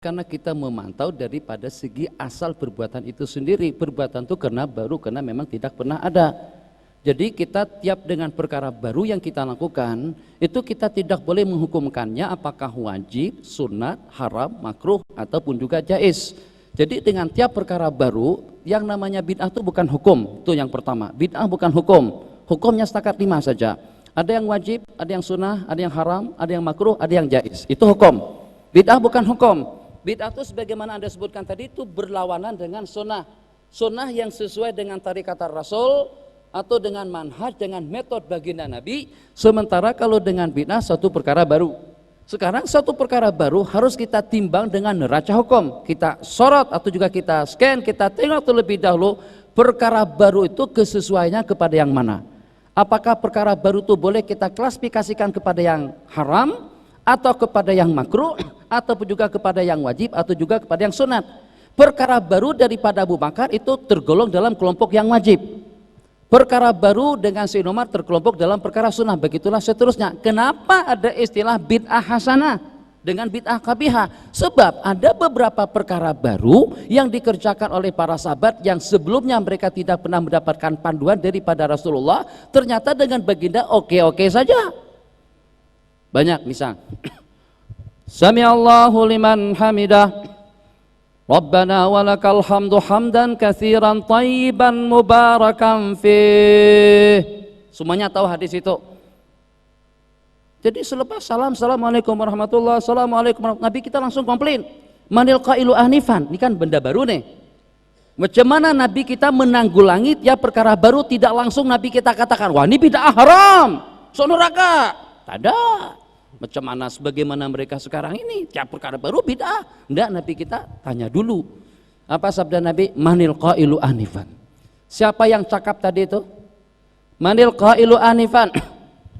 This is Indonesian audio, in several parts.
Karena kita memantau daripada segi asal perbuatan itu sendiri. Perbuatan itu karena baru, karena memang tidak pernah ada. Jadi kita tiap dengan perkara baru yang kita lakukan, itu kita tidak boleh menghukumkannya apakah wajib, sunat, haram, makruh, ataupun juga jaiz. Jadi dengan tiap perkara baru, yang namanya bid'ah itu bukan hukum. Itu yang pertama, bid'ah bukan hukum. Hukumnya setakat 5 saja. Ada yang wajib, ada yang sunnah, ada yang haram, ada yang makruh, ada yang jaiz. Itu hukum. Bid'ah bukan hukum. Bid'ah itu sebagaimana Anda sebutkan tadi itu berlawanan dengan sunnah. Sunnah yang sesuai dengan tarikat Rasul atau dengan manhaj, dengan metode baginda Nabi. Sementara kalau dengan bid'ah satu perkara baru. Sekarang satu perkara baru harus kita timbang dengan neraca hukum. Kita sorot atau juga kita scan, kita tengok terlebih dahulu perkara baru itu kesesuaiannya kepada yang mana. Apakah perkara baru itu boleh kita klasifikasikan kepada yang haram, atau kepada yang makruh, ataupun juga kepada yang wajib, atau juga kepada yang sunat. Perkara baru daripada Abu Bakar itu tergolong dalam kelompok yang wajib. Perkara baru dengan Sayyidina Umar terkelompok dalam perkara sunnah. Begitulah seterusnya. Kenapa ada istilah bid'ah hasanah dengan bid'ah qabihah? Sebab ada beberapa perkara baru yang dikerjakan oleh para sahabat yang sebelumnya mereka tidak pernah mendapatkan panduan daripada Rasulullah. Ternyata dengan baginda oke-oke saja. Banyak misal Sami'allahu liman hamidah Rabbana walakal hamdu hamdan katsiran tayyiban mubarakan fih. Semuanya tahu hadis itu. Jadi selepas salam, assalamualaikum warahmatullahi, assalamualaikum warahmatullahi, Nabi kita langsung komplain, manil qailu anifan. Ini kan benda baru nih. Macam mana Nabi kita menanggulangi tiap perkara baru, tidak langsung Nabi kita katakan wah ini bid'ah haram, so neraka. Ada. Macam mana sebagaimana mereka sekarang ini tiap perkara baru bid'ah. Enggak, Nabi kita tanya dulu. Apa sabda Nabi? Manil qailu anifan. Siapa yang cakap tadi itu? Manil qailu anifan.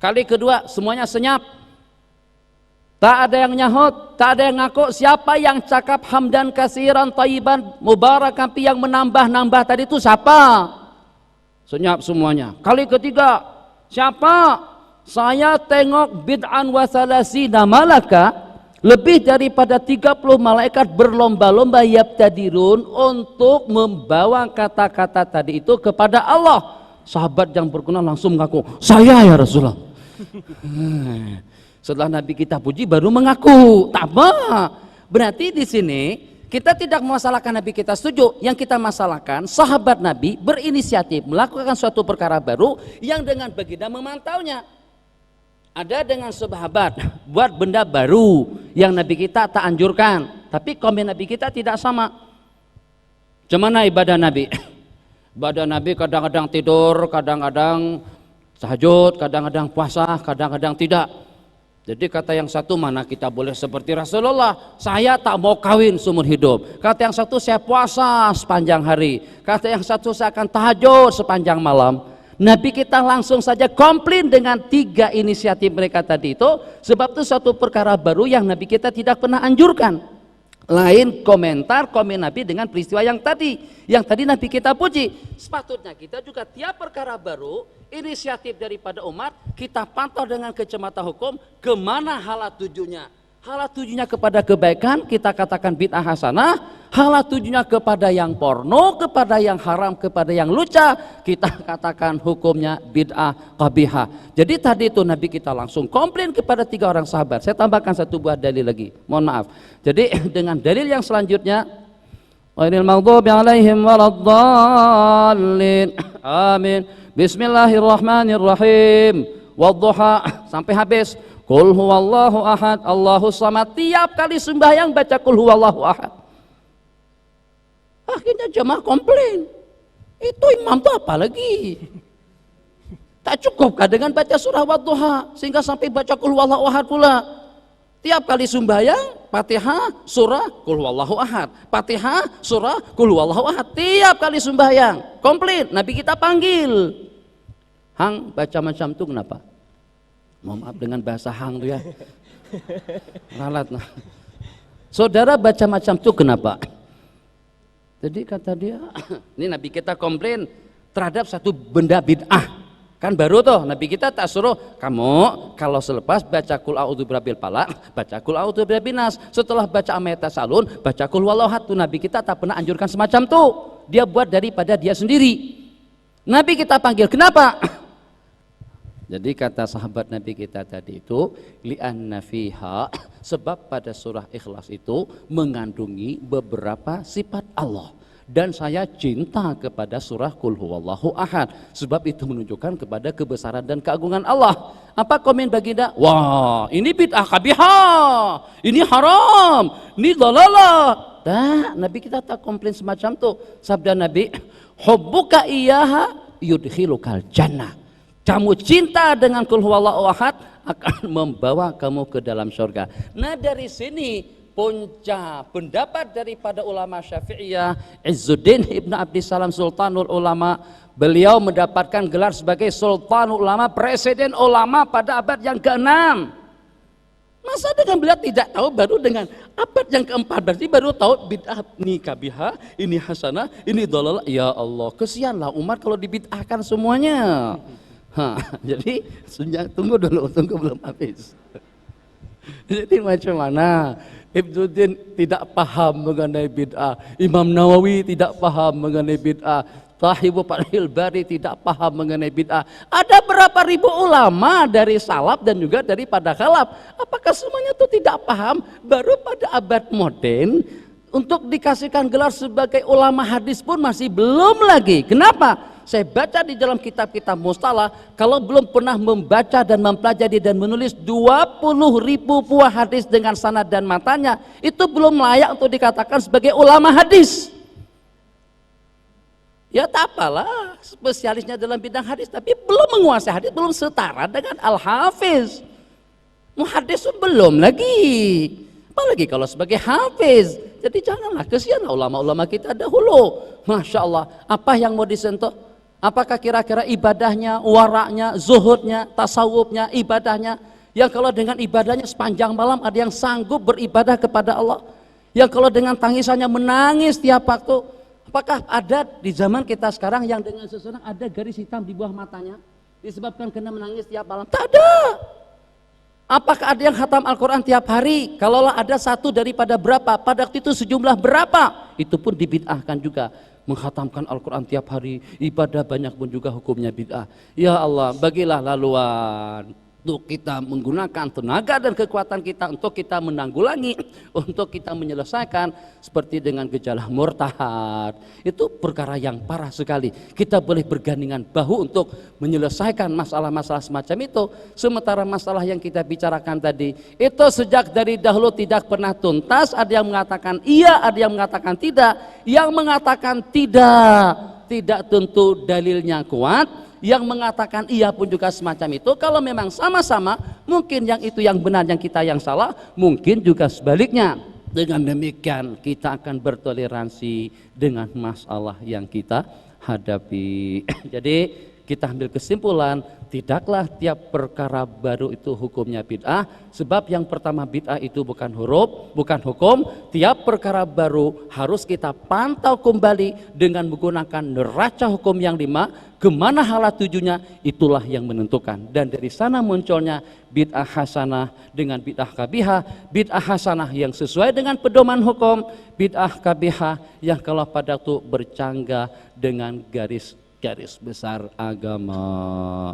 Kali kedua semuanya senyap. Tak ada yang nyahut, tak ada yang ngaku. Siapa yang cakap hamdan kasiran thayyiban mubarakan yang menambah-nambah tadi itu siapa? Senyap semuanya. Kali ketiga, siapa? Saya tengok bid'an wa salasina malaka, lebih daripada 30 malaikat berlomba-lomba yabtadirun untuk membawa kata-kata tadi itu kepada Allah. Sahabat yang berkenan langsung mengaku, saya ya Rasulullah. Setelah Nabi kita puji baru mengaku. Tak apa. Berarti di sini kita tidak memasalahkan Nabi kita setuju. Yang kita masalahkan sahabat Nabi berinisiatif melakukan suatu perkara baru yang dengan baginda memantaunya. Ada dengan sahabat buat benda baru yang Nabi kita tak anjurkan, tapi komen Nabi kita tidak sama. Cemana ibadah Nabi? Ibadah Nabi kadang-kadang tidur, kadang-kadang tahajud, kadang-kadang puasa, kadang-kadang tidak. Jadi kata yang satu, mana kita boleh seperti Rasulullah, saya tak mau kawin seumur hidup. Kata yang satu, saya puasa sepanjang hari. Kata yang satu, saya akan tahajud sepanjang malam. Nabi kita langsung saja komplain dengan 3 inisiatif mereka tadi itu, sebab itu suatu perkara baru yang Nabi kita tidak pernah anjurkan. Lain komen Nabi dengan peristiwa yang tadi Nabi kita puji. Sepatutnya kita juga tiap perkara baru, inisiatif daripada umat, kita pantau dengan kacamata hukum, kemana halat tujuannya. Halat tujuannya kepada kebaikan, kita katakan bid'ah hasanah. Halat tujuannya kepada yang porno, kepada yang haram, kepada yang luca, kita katakan hukumnya bid'ah qabihah. Jadi tadi itu Nabi kita langsung komplain kepada 3 orang sahabat. Saya tambahkan satu buah dalil lagi, mohon maaf. Jadi dengan dalil yang selanjutnya, ghairil maghdubi alaihim waladdallin, amin, bismillahirrahmanirrahim, wadduha, sampai habis. Qul huwallahu ahad, Allahus samad. Tiap kali sembahyang baca qul huwallahu ahad. Akhirnya jemaah komplain. Itu imam itu apa lagi? Tak cukupkah dengan baca surah wadduha sehingga sampai baca qul huwallahu ahad pula? Tiap kali sembahyang Fatihah, surah, qul huwallahu ahad. Fatihah, surah, qul huwallahu ahad. Tiap kali sembahyang komplain. Nabi kita panggil. Hang, baca macam itu kenapa? Mohon maaf dengan bahasa hang tuh ya, ralat nah. Saudara baca macam itu kenapa? Jadi kata dia, ini Nabi kita komplain terhadap satu benda bid'ah. Kan baru tuh, Nabi kita tak suruh kamu kalau selepas baca kul a'udzu birabbil falaq, baca kul a'udzu birabbin nas, setelah baca amma yatasaalun, baca kul huwallahu ahad. Tuh Nabi kita tak pernah anjurkan semacam tuh. Dia buat daripada dia sendiri. Nabi kita panggil, kenapa? Jadi kata sahabat Nabi kita tadi itu, li'anna fiha, sebab pada surah Ikhlas itu mengandungi beberapa sifat Allah. Dan saya cinta kepada surah Qul Huwallahu Ahad, sebab itu menunjukkan kepada kebesaran dan keagungan Allah. Apa komen baginda? Wah, ini bid'ah kabihah, ini haram, ini dhalalah. Nah, Nabi kita tak komplain semacam itu. Sabda Nabi, hubbuka iyyaha yudkhilukal jannah. Kamu cinta dengan Qul Huwallahu Ahad akan membawa kamu ke dalam surga. Nah, dari sini punca pendapat daripada ulama Syafi'iyah, Izzuddin Ibn Abdissalam Sultanul Ulama, beliau mendapatkan gelar sebagai Sultanul Ulama, presiden ulama pada abad yang ke-6. Masa dengan beliau tidak tahu, baru dengan abad yang ke-4 berarti baru tahu bid'ah, ini kabihah, ini hasanah, ini dhalalah. Ya Allah, kesianlah umat kalau dibid'ahkan semuanya. Jadi tunggu dulu, tunggu belum habis. Jadi macam mana? Ibnuddin tidak paham mengenai bid'ah, Imam Nawawi tidak paham mengenai bid'ah, Sahibu Fathul Bari tidak paham mengenai bid'ah. Ada berapa ribu ulama dari salaf dan juga daripada khalaf. Apakah semuanya itu tidak paham? Baru pada abad modern untuk dikasihkan gelar sebagai ulama hadis pun masih belum lagi. Kenapa? Saya baca di dalam kitab-kitab mustalah, kalau belum pernah membaca dan mempelajari dan menulis 20.000 buah hadis dengan sanad dan matanya, itu belum layak untuk dikatakan sebagai ulama hadis. Ya tak apalah, spesialisnya dalam bidang hadis, tapi belum menguasai hadis, belum setara dengan al-hafiz. Muhaddis belum lagi, apalagi kalau sebagai hafiz. Jadi janganlah, kesianlah ulama-ulama kita dahulu. Masya Allah, apa yang mau disentuh? Apakah kira-kira ibadahnya, waraknya, zuhudnya, tasawufnya, ibadahnya, yang kalau dengan ibadahnya sepanjang malam ada yang sanggup beribadah kepada Allah, yang kalau dengan tangisannya menangis tiap waktu. Apakah ada di zaman kita sekarang yang dengan seseorang ada garis hitam di bawah matanya disebabkan kena menangis tiap malam? Tak ada. Apakah ada yang khatam Al-Quran tiap hari? Kalaulah ada satu daripada berapa, pada waktu itu sejumlah berapa, itu pun dibid'ahkan juga. Menghatamkan Al-Quran tiap hari, ibadah banyak pun juga hukumnya bid'ah. Ya Allah, bagilah laluan untuk kita menggunakan tenaga dan kekuatan kita untuk kita menanggulangi, untuk kita menyelesaikan seperti dengan gejala murtad. Itu perkara yang parah sekali. Kita boleh bergandingan bahu untuk menyelesaikan masalah-masalah semacam itu. Sementara masalah yang kita bicarakan tadi itu sejak dari dahulu tidak pernah tuntas. Ada yang mengatakan iya, ada yang mengatakan tidak. Yang mengatakan tidak tentu dalilnya kuat. Yang mengatakan iya pun juga semacam itu. Kalau memang sama-sama, mungkin yang itu yang benar, yang kita yang salah, mungkin juga sebaliknya. Dengan demikian kita akan bertoleransi dengan masalah yang kita hadapi. Jadi kita ambil kesimpulan, tidaklah tiap perkara baru itu hukumnya bid'ah, sebab yang pertama bid'ah itu bukan huruf, bukan hukum. Tiap perkara baru harus kita pantau kembali dengan menggunakan neraca hukum yang 5, kemana halat tujunya, itulah yang menentukan. Dan dari sana munculnya bid'ah hasanah dengan bid'ah kabihah. Bid'ah hasanah yang sesuai dengan pedoman hukum, bid'ah kabihah yang kalau pada itu bercanggah dengan garis besar agama.